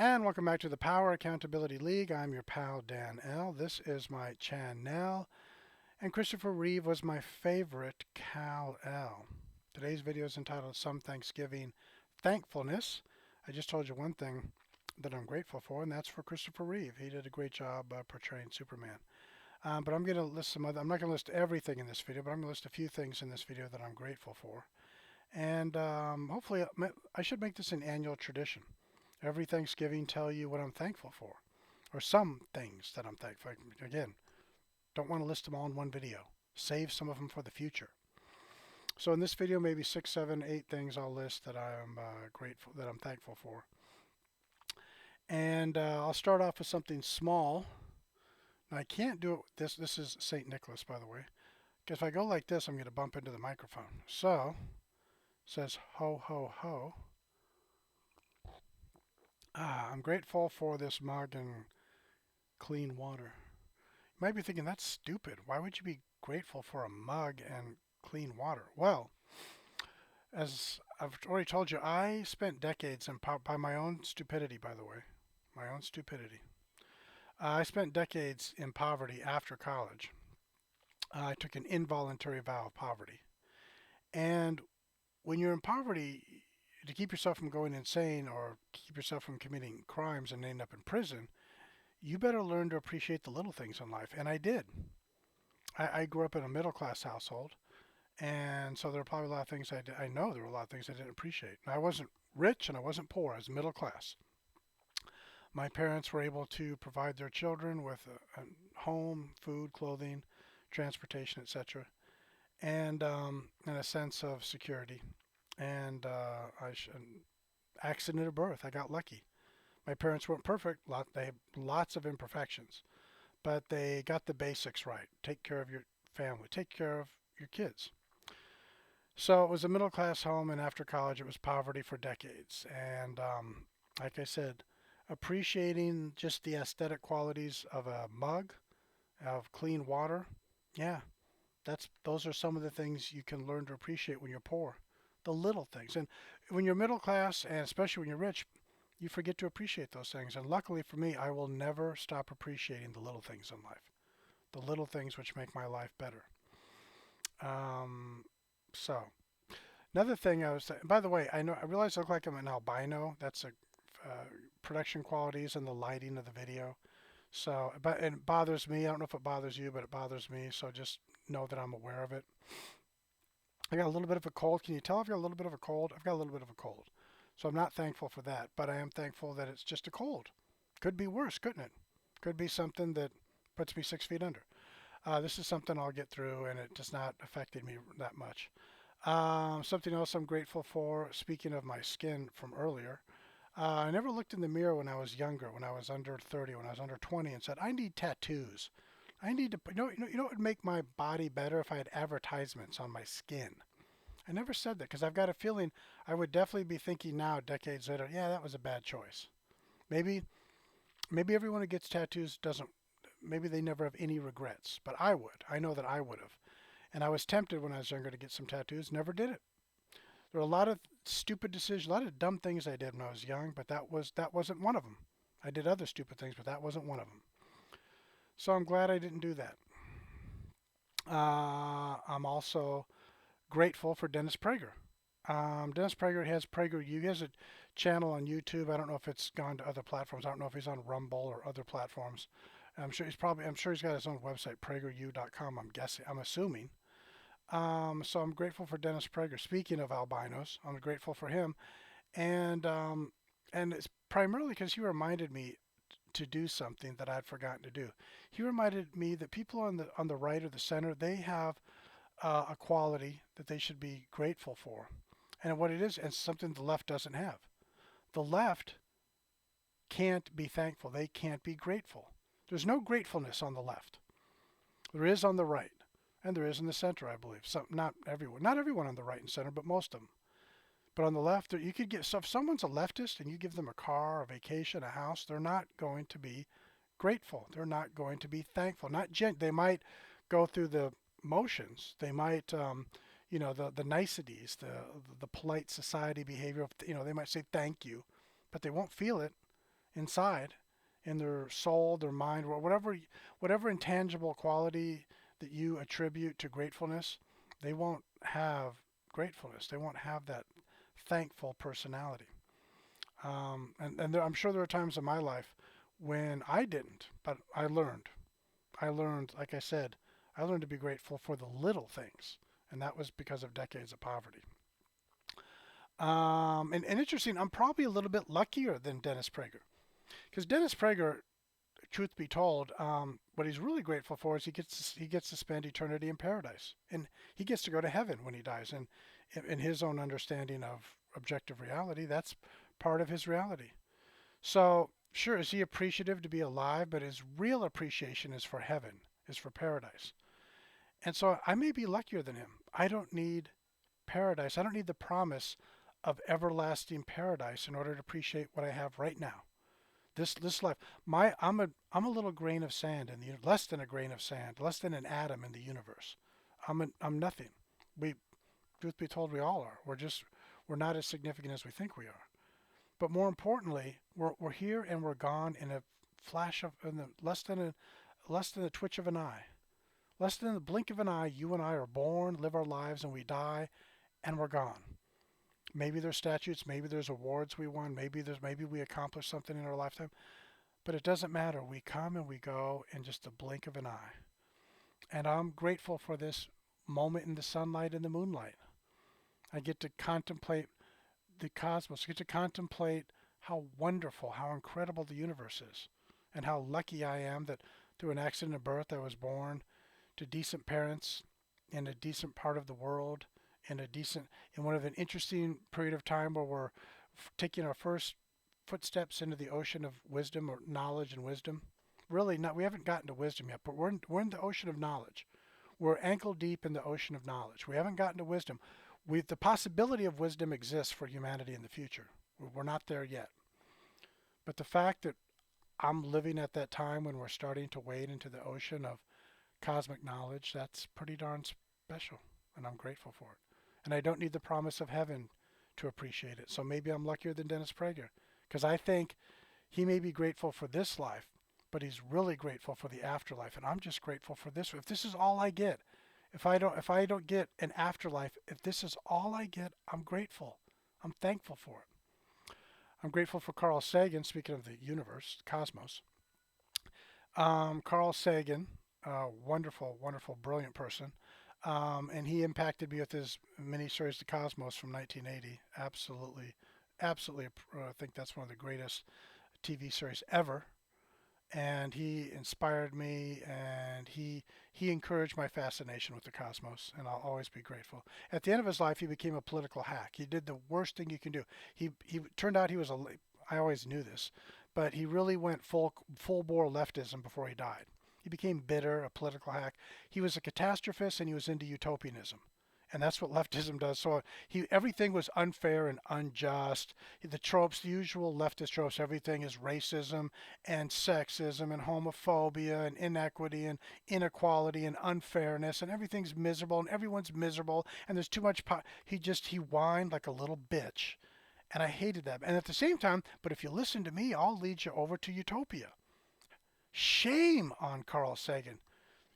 And welcome back to the Power Accountability League. I'm your pal Dan L. This is my channel, and Christopher Reeve was my favorite Cal L. Today's video is entitled Some Thanksgiving Thankfulness. I just told you one thing that I'm grateful for, and that's for Christopher Reeve. He did a great job portraying Superman. But I'm going to list some other. I'm not going to list everything in this video, but I'm going to list a few things in this video that I'm grateful for. And hopefully, I should make this an annual tradition. Every Thanksgiving, tell you what I'm thankful for, or some things that I'm thankful for. Again, don't want to list them all in one video. Save some of them for the future. So in this video, maybe 6, 7, 8 things I'll list that I'm grateful, that I'm thankful for. And I'll start off with something small. Now I can't do it with this. This is St. Nicholas, by the way. Because if I go like this, I'm going to bump into the microphone. So, it says ho, ho, ho. I'm grateful for this mug and clean water. You might be thinking, that's stupid. Why would you be grateful for a mug and clean water? Well, as I've already told you, I spent decades, and by my own stupidity, by the way, my own stupidity. I spent decades in poverty after college. I took an involuntary vow of poverty. And when you're in poverty, to keep yourself from going insane or keep yourself from committing crimes and end up in prison, you better learn to appreciate the little things in life. And I did. I grew up in a middle class household, and so there were probably a lot of things I know there were a lot of things I didn't appreciate. And I wasn't rich and I wasn't poor. I was middle class. My parents were able to provide their children with a home, food, clothing, transportation, etc., and a sense of security. And accident of birth, I got lucky. My parents weren't perfect. They had lots of imperfections, but they got the basics right. Take care of your family. Take care of your kids. So it was a middle class home, and after college, it was poverty for decades. And like I said, appreciating just the aesthetic qualities of a mug, of clean water. Yeah, those are some of the things you can learn to appreciate when you're poor. The little things. And when you're middle class, and especially when you're rich, you forget to appreciate those things. And luckily for me, I will never stop appreciating the little things in life. The little things which make my life better. So another thing I was saying, by the way, I realize I look like I'm an albino. That's a production qualities and the lighting of the video. So, but it bothers me. I don't know if it bothers you, but it bothers me. So just know that I'm aware of it. I got a little bit of a cold. Can you tell I've got a little bit of a cold? I've got a little bit of a cold. So I'm not thankful for that, but I am thankful that it's just a cold. Could be worse, couldn't it? Could be something that puts me 6 feet under. This is something I'll get through, and it does not affect me that much. Something else I'm grateful for, speaking of my skin from earlier, I never looked in the mirror when I was younger, when I was under 30, when I was under 20, and said, I need tattoos. I need to, what would make my body better if I had advertisements on my skin. I never said that because I've got a feeling I would definitely be thinking now, decades later, yeah, that was a bad choice. Maybe everyone who gets tattoos doesn't, maybe they never have any regrets, but I would. I know that I would have. And I was tempted when I was younger to get some tattoos, never did it. There were a lot of stupid decisions, a lot of dumb things I did when I was young, but that wasn't one of them. I did other stupid things, but that wasn't one of them. So I'm glad I didn't do that. I'm also grateful for Dennis Prager. Dennis Prager has PragerU. He has a channel on YouTube. I don't know if it's gone to other platforms. I don't know if he's on Rumble or other platforms. I'm sure he's got his own website, prageru.com. I'm assuming. So I'm grateful for Dennis Prager. Speaking of albinos, I'm grateful for him, and it's primarily because he reminded me to do something that I'd forgotten to do. He reminded me that people on the right or the center, they have a quality that they should be grateful for, and what it is, and something the left doesn't have. The left can't be thankful. They can't be grateful. There's no gratefulness on the left. There is on the right, and there is in the center, I believe. Not everyone on the right and center, but most of them. But on the left, you could get, so if someone's a leftist and you give them a car, a vacation, a house, they're not going to be grateful. They're not going to be thankful. They might go through the motions. They might, the niceties, the polite society behavior. They might say thank you, but they won't feel it inside, in their soul, their mind, or whatever intangible quality that you attribute to gratefulness, they won't have gratefulness. They won't have that thankful personality. And I'm sure there are times in my life when I didn't, but I learned. I learned, like I said, I learned to be grateful for the little things, and that was because of decades of poverty. And interesting, I'm probably a little bit luckier than Dennis Prager, because Dennis Prager, truth be told, what he's really grateful for is he gets to spend eternity in paradise, and he gets to go to heaven when he dies. And in his own understanding of objective reality, that's part of his reality. So sure, is he appreciative to be alive? But his real appreciation is for heaven, is for paradise. And so I may be luckier than him. I don't need paradise. I don't need the promise of everlasting paradise in order to appreciate what I have right now. This life, I'm a little grain of sand in the less than a grain of sand, less than an atom in the universe. I'm nothing. We, truth be told, we all are. We're not as significant as we think we are. But more importantly, we're here and we're gone in a flash of in the, less than the twitch of an eye, less than the blink of an eye. You and I are born, live our lives, and we die, and we're gone. Maybe there's statutes, maybe there's awards we won, maybe we accomplished something in our lifetime, but it doesn't matter. We come and we go in just the blink of an eye. And I'm grateful for this moment in the sunlight and the moonlight. I get to contemplate the cosmos, I get to contemplate how wonderful, how incredible the universe is, and how lucky I am that through an accident of birth I was born to decent parents in a decent part of the world, in one of an interesting period of time where we're taking our first footsteps into the ocean of wisdom or knowledge and wisdom. Really, not we haven't gotten to wisdom yet, but we're in the ocean of knowledge. We're ankle deep in the ocean of knowledge. We haven't gotten to wisdom. The possibility of wisdom exists for humanity in the future. We're not there yet. But the fact that I'm living at that time when we're starting to wade into the ocean of cosmic knowledge, that's pretty darn special, and I'm grateful for it. And I don't need the promise of heaven to appreciate it. So maybe I'm luckier than Dennis Prager, because I think he may be grateful for this life, but he's really grateful for the afterlife, and I'm just grateful for this. If this is all I get, if I don't get an afterlife, if this is all I get, I'm grateful. I'm thankful for it. I'm grateful for Carl Sagan. Speaking of the universe, cosmos, Carl Sagan, wonderful, wonderful, brilliant person. And he impacted me with his miniseries, The Cosmos from 1980. Absolutely, absolutely. I think that's one of the greatest TV series ever. And he inspired me, and he encouraged my fascination with the cosmos, and I'll always be grateful. At the end of his life, he became a political hack. He did the worst thing you can do. He turned out he was a. I always knew this, but he really went full bore leftism before he died. He became bitter, a political hack. He was a catastrophist, and he was into utopianism. And that's what leftism does. So everything was unfair and unjust. The tropes, the usual leftist tropes, everything is racism and sexism and homophobia and inequity and inequality and unfairness, and everything's miserable and everyone's miserable and there's too much he whined like a little bitch. And I hated that. And at the same time, but if you listen to me, I'll lead you over to utopia. Shame on Carl Sagan.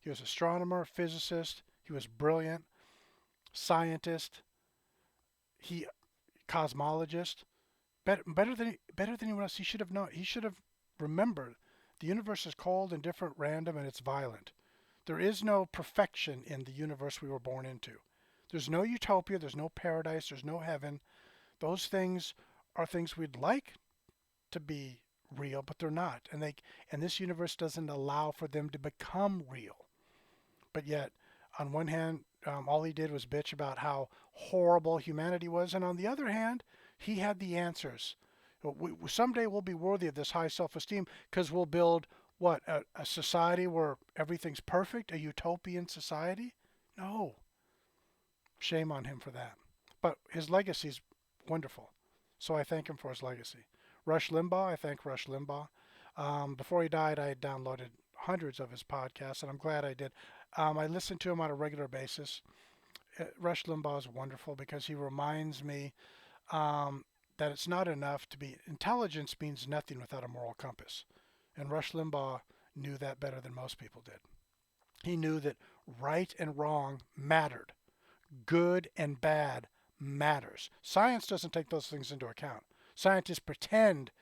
He was an astronomer, physicist. He was brilliant, scientist. He cosmologist. Better than anyone else. He should have known. He should have remembered the universe is cold and different, random, and it's violent. There is no perfection in the universe we were born into. There's no utopia. There's no paradise. There's no heaven. Those things are things we'd like to be real, but they're not. And this universe doesn't allow for them to become real. But yet, on one hand, all he did was bitch about how horrible humanity was, and on the other hand, he had the answers. Someday we'll be worthy of this high self-esteem because we'll build what a society where everything's perfect, a utopian society. No, shame on him for that. But his legacy's wonderful, so I thank him for his legacy. Rush Limbaugh, I thank Rush Limbaugh. Before he died, I had downloaded hundreds of his podcasts, and I'm glad I did. I listen to him on a regular basis. Rush Limbaugh is wonderful because he reminds me that that it's not enough to be intelligence means nothing without a moral compass. And Rush Limbaugh knew that better than most people did. He knew that right and wrong mattered. Good and bad matters. Science doesn't take those things into account. Scientists pretend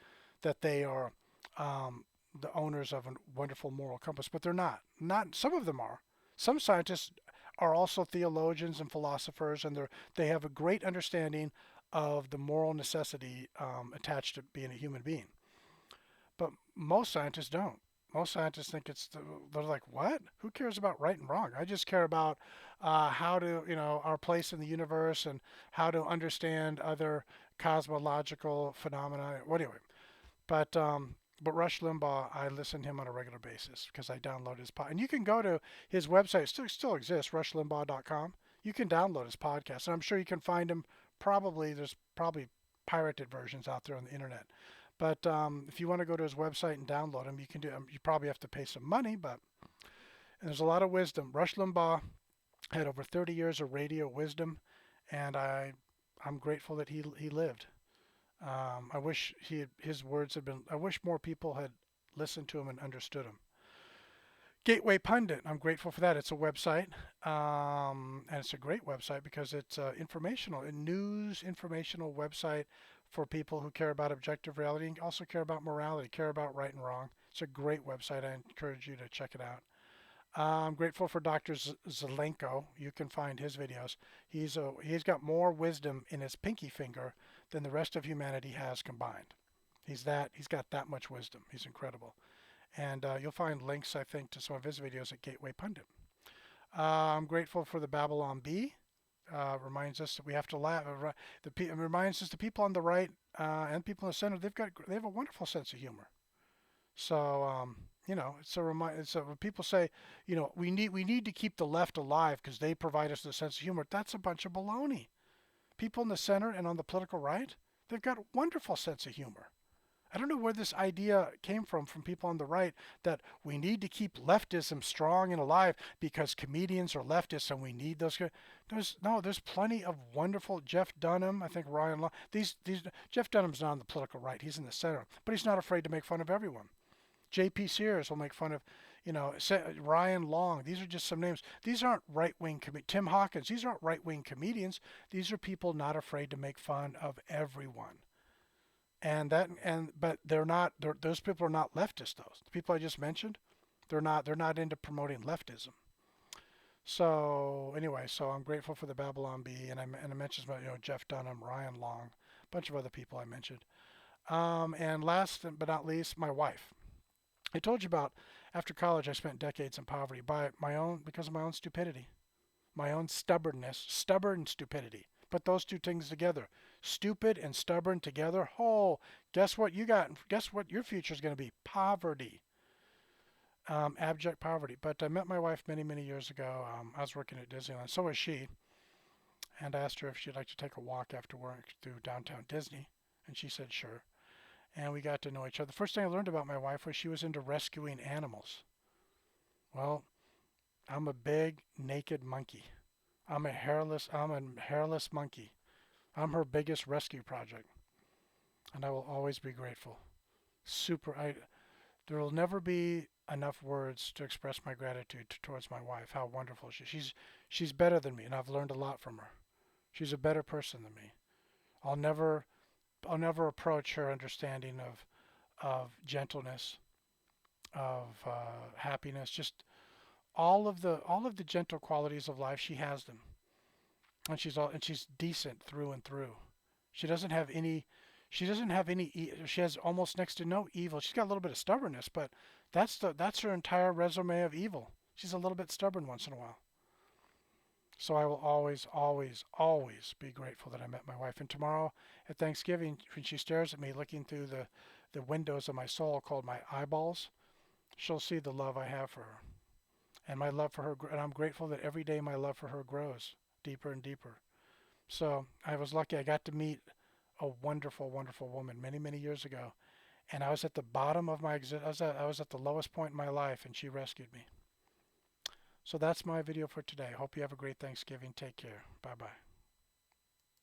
that they are the owners of a wonderful moral compass, but they're not. Not some of them are. Some scientists are also theologians and philosophers, and they have a great understanding of the moral necessity attached to being a human being. But most scientists don't. Most scientists think they're like, what? Who cares about right and wrong? I just care about how to, our place in the universe and how to understand other cosmological phenomena. Well, anyway, but Rush Limbaugh, I listen to him on a regular basis because I download his pod. And you can go to his website, still exists, rushlimbaugh.com. You can download his podcast, and I'm sure you can find him. There's probably pirated versions out there on the internet. But if you want to go to his website and download him, you can do. You probably have to pay some money, but there's a lot of wisdom. Rush Limbaugh had over 30 years of radio wisdom, and I'm grateful that he lived. I wish his words had been. I wish more people had listened to him and understood him. Gateway Pundit. I'm grateful for that. It's a website, and it's a great website because it's a news informational website for people who care about objective reality and also care about morality, care about right and wrong. It's a great website. I encourage you to check it out. I'm grateful for Dr. Zelenko. You can find his videos. He's got more wisdom in his pinky finger than the rest of humanity has combined. He's got that much wisdom. He's incredible. And you'll find links, I think, to some of his videos at Gateway Pundit. I'm grateful for the Babylon Bee. Reminds us that we have to laugh. It reminds us the people on the right and people in the center, they have a wonderful sense of humor. So when people say, we need to keep the left alive because they provide us the sense of humor. That's a bunch of baloney. People in the center and on the political right, they've got a wonderful sense of humor. I don't know where this idea came from people on the right that we need to keep leftism strong and alive because comedians are leftists and we need those. There's plenty of wonderful Jeff Dunham. I think Ryan Long. Jeff Dunham's not on the political right. He's in the center, but he's not afraid to make fun of everyone. J.P. Sears will make fun of, Ryan Long. These are just some names. These aren't right-wing Tim Hawkins. These aren't right-wing comedians. These are people not afraid to make fun of everyone. But they're not. Those people are not leftists. The people I just mentioned, they're not into promoting leftism. So anyway, I'm grateful for the Babylon Bee, and I mentioned about Jeff Dunham, Ryan Long, a bunch of other people I mentioned. And last but not least, my wife. I told you about after college I spent decades in poverty because of my own stupidity, my own stubbornness, stubborn stupidity. Put those two things together, stupid and stubborn together. Oh, guess what you got? Guess what your future is going to be? Poverty, abject poverty. But I met my wife many, many years ago. I was working at Disneyland. So was she. And I asked her if she'd like to take a walk after work through downtown Disney. And she said, sure. And we got to know each other. The first thing I learned about my wife was she was into rescuing animals. Well, I'm a big naked monkey. I'm a hairless monkey. I'm her biggest rescue project. And I will always be grateful. There will never be enough words to express my gratitude towards my wife, how wonderful she's better than me, and I've learned a lot from her. She's a better person than me. I'll never approach her understanding of gentleness, of happiness, just all of the gentle qualities of life. She has them, and she's decent through and through. She doesn't have any. She has almost next to no evil. She's got a little bit of stubbornness, but that's her entire resume of evil. She's a little bit stubborn once in a while. So I will always, always, always be grateful that I met my wife. And tomorrow at Thanksgiving, when she stares at me looking through the windows of my soul called my eyeballs, she'll see the love I have for her. And my love for her, and I'm grateful that every day my love for her grows deeper and deeper. So I was lucky. I got to meet a wonderful, wonderful woman many, many years ago. And I was at the bottom of my I was at the lowest point in my life, and she rescued me. So that's my video for today. Hope you have a great Thanksgiving. Take care. Bye-bye.